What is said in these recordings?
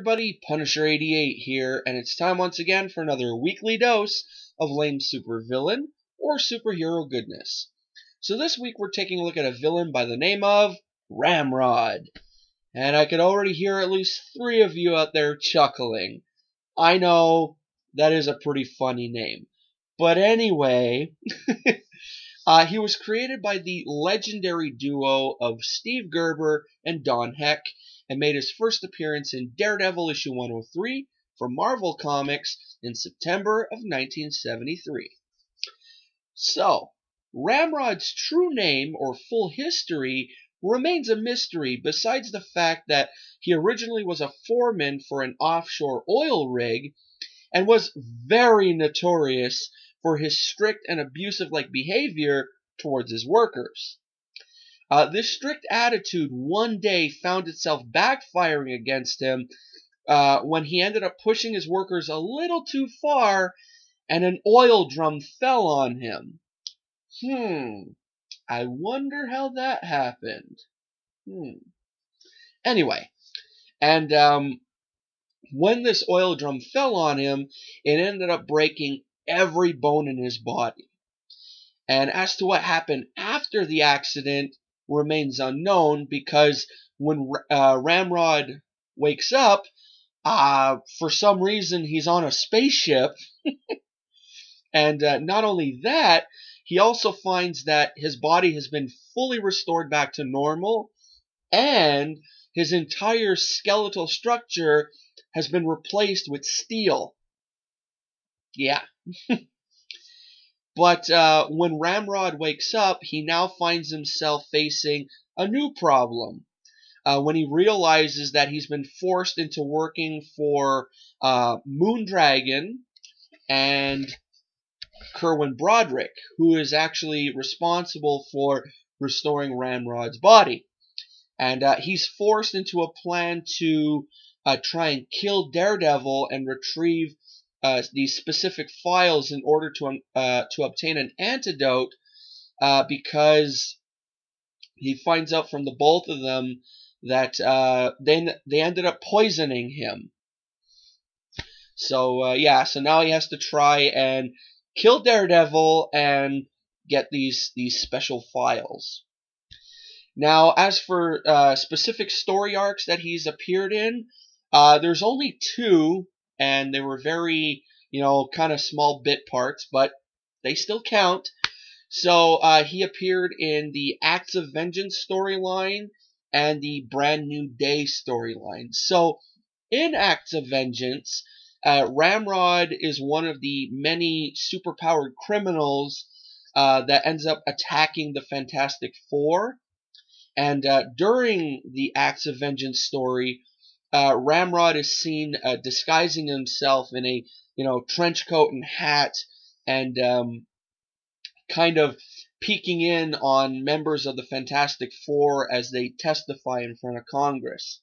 everybody, Punisher.88 here, and it's time once again for another weekly dose of lame supervillain or superhero goodness. So this week we're taking a look at a villain by the name of Ramrod. And I could already hear at least 3 of you out there chuckling. I know, that is a pretty funny name. But anyway, he was created by the legendary duo of Steve Gerber and Don Heck, and made his first appearance in Daredevil issue 103 from Marvel Comics in September of 1973. So, Ramrod's true name or full history remains a mystery, besides the fact that he originally was a foreman for an offshore oil rig and was very notorious for his strict and abusive-like behavior towards his workers. This strict attitude one day found itself backfiring against him when he ended up pushing his workers a little too far and an oil drum fell on him. I wonder how that happened. Anyway, and when this oil drum fell on him, it ended up breaking every bone in his body. And as to what happened after the accident remains unknown, because when Ramrod wakes up, for some reason he's on a spaceship. And not only that, he also finds that his body has been fully restored back to normal, and his entire skeletal structure has been replaced with steel. Yeah. But when Ramrod wakes up, he now finds himself facing a new problem. When he realizes that he's been forced into working for Moondragon and Kerwin Broderick, who is actually responsible for restoring Ramrod's body. And he's forced into a plan to try and kill Daredevil and retrieve these specific files in order to obtain an antidote, because he finds out from the both of them that they ended up poisoning him. So so now he has to try and kill Daredevil and get these special files. Now, as for specific story arcs that he's appeared in, there's only 2. And they were very, kind of small bit parts, but they still count. So he appeared in the Acts of Vengeance storyline and the Brand New Day storyline. So in Acts of Vengeance, Ramrod is one of the many superpowered criminals that ends up attacking the Fantastic Four. And during the Acts of Vengeance story, Ramrod is seen disguising himself in a, trench coat and hat, and kind of peeking in on members of the Fantastic Four as they testify in front of Congress.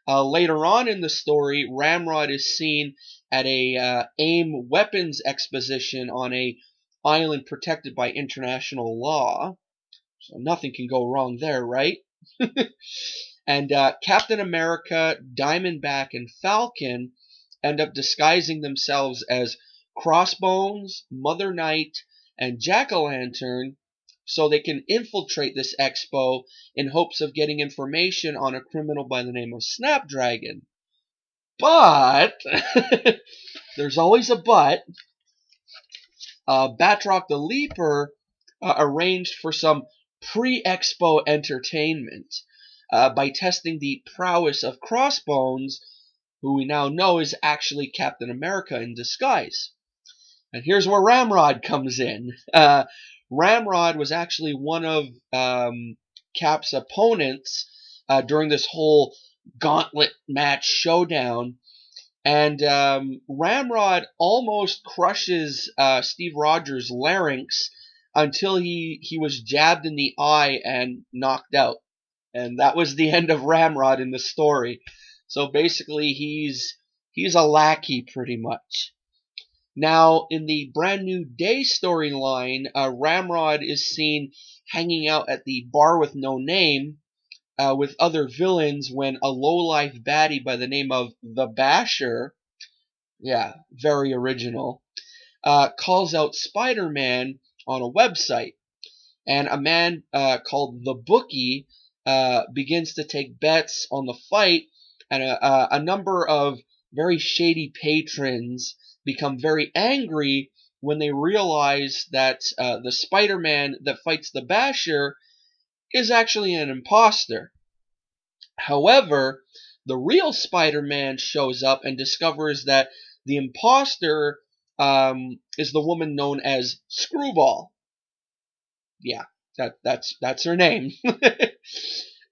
Later on in the story, Ramrod is seen at a AIM weapons exposition on a island protected by international law. So nothing can go wrong there, right? And Captain America, Diamondback, and Falcon end up disguising themselves as Crossbones, Mother Night, and Jack-o'-lantern so they can infiltrate this expo in hopes of getting information on a criminal by the name of Snapdragon. But, there's always a but, Batroc the Leaper arranged for some pre-expo entertainment by testing the prowess of Crossbones, who we now know is actually Captain America in disguise. And here's where Ramrod comes in. Ramrod was actually one of Cap's opponents during this whole gauntlet match showdown. And Ramrod almost crushes Steve Rogers' larynx until he was jabbed in the eye and knocked out. And that was the end of Ramrod in the story. So basically, he's a lackey pretty much. Now, in the Brand New Day storyline, Ramrod is seen hanging out at the Bar with No Name with other villains when a low-life baddie by the name of the Basher, yeah, very original, calls out Spider-Man on a website. And a man called the Bookie begins to take bets on the fight, and a number of very shady patrons become very angry when they realize that the Spider-Man that fights the Basher is actually an imposter. However, the real Spider-Man shows up and discovers that the imposter is the woman known as Screwball. Yeah, that's her name.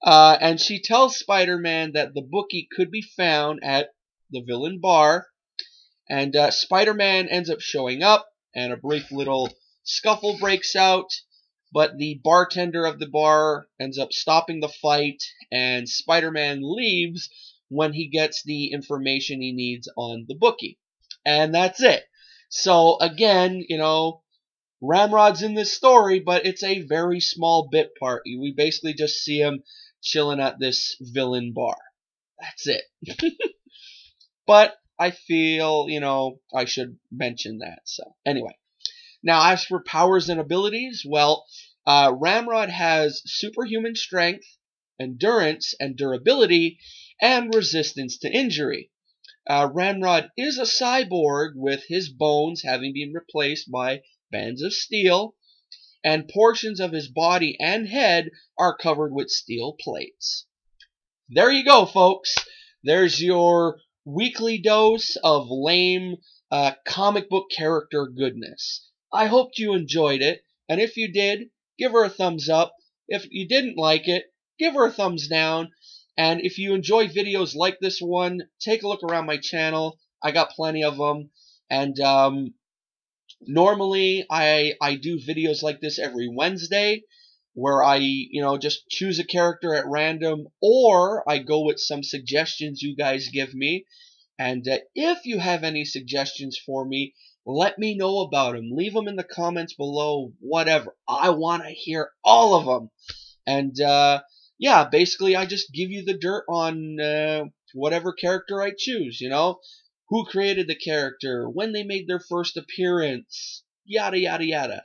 And she tells Spider-Man that the Bookie could be found at the villain bar, and Spider-Man ends up showing up, and a brief little scuffle breaks out, but the bartender of the bar ends up stopping the fight, and Spider-Man leaves when he gets the information he needs on the Bookie. And that's it. So again, you know, Ramrod's in this story, but it's a very small bit part. We basically just see him chilling at this villain bar. That's it. But I feel, you know, I should mention that. So anyway, now as for powers and abilities, well, Ramrod has superhuman strength, endurance and durability, and resistance to injury. Ramrod is a cyborg, with his bones having been replaced by bands of steel, and portions of his body and head are covered with steel plates. There you go, folks. There's your weekly dose of lame comic book character goodness. I hoped you enjoyed it, and if you did, give her a thumbs up. If you didn't like it, give her a thumbs down. And if you enjoy videos like this one, take a look around my channel. I got plenty of them. And normally I do videos like this every Wednesday, where I, you know, just choose a character at random, or I go with some suggestions you guys give me. And if you have any suggestions for me, let me know about them. Leave them in the comments below, whatever. I want to hear all of them. And yeah, basically I just give you the dirt on whatever character I choose, you know. Who created the character, when they made their first appearance, yada yada yada.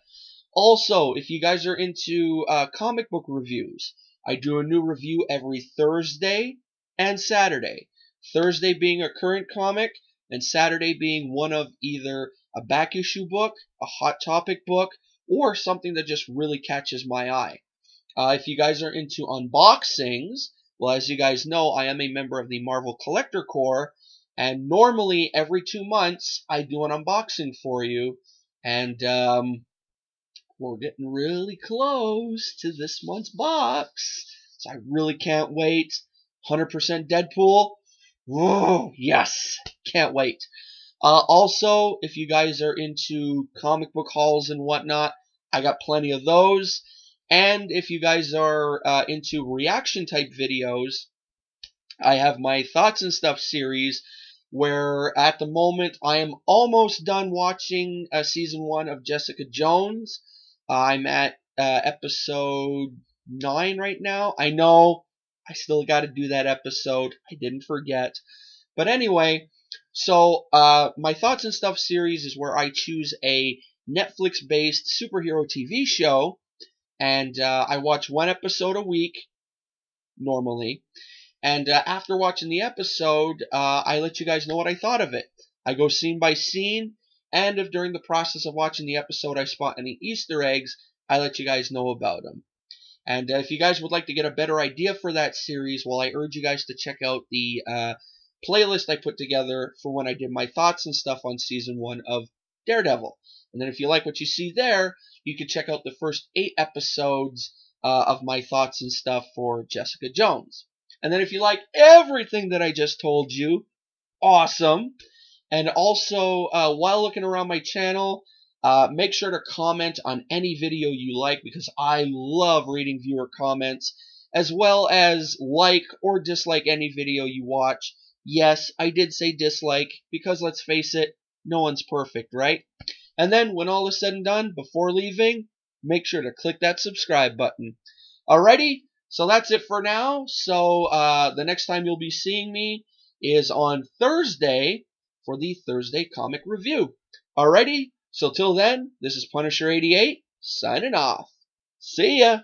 Also, if you guys are into comic book reviews, I do a new review every Thursday and Saturday. Thursday being a current comic, and Saturday being one of either a back issue book, a hot topic book, or something that just really catches my eye. If you guys are into unboxings, well, as you guys know, I am a member of the Marvel Collector Corps, and normally every 2 months I do an unboxing for you, and we're getting really close to this month's box, so I really can't wait. 100% Deadpool. Whoa, yes, can't wait. Also, if you guys are into comic book hauls and whatnot, I got plenty of those. And if you guys are into reaction type videos, I have my Thoughts and Stuff series, where at the moment I am almost done watching season 1 of Jessica Jones. I'm at episode 9 right now. I know I still got to do that episode. I didn't forget. But anyway, so my Thoughts and Stuff series is where I choose a Netflix-based superhero TV show, and I watch 1 episode a week, normally. And after watching the episode, I let you guys know what I thought of it. I go scene by scene, and if during the process of watching the episode I spot any Easter eggs, I let you guys know about them. And if you guys would like to get a better idea for that series, well, I urge you guys to check out the playlist I put together for when I did my Thoughts and Stuff on season 1 of Daredevil. And then if you like what you see there, you can check out the first 8 episodes of my Thoughts and Stuff for Jessica Jones. And then if you like everything that I just told you, awesome. And also, while looking around my channel, make sure to comment on any video you like, because I love reading viewer comments, as well as like or dislike any video you watch. Yes, I did say dislike, because let's face it, no one's perfect, right? And then when all is said and done, before leaving, make sure to click that subscribe button. Alrighty? So that's it for now. So the next time you'll be seeing me is on Thursday for the Thursday comic review. Alrighty, so till then, this is Punisher 88 signing off. See ya!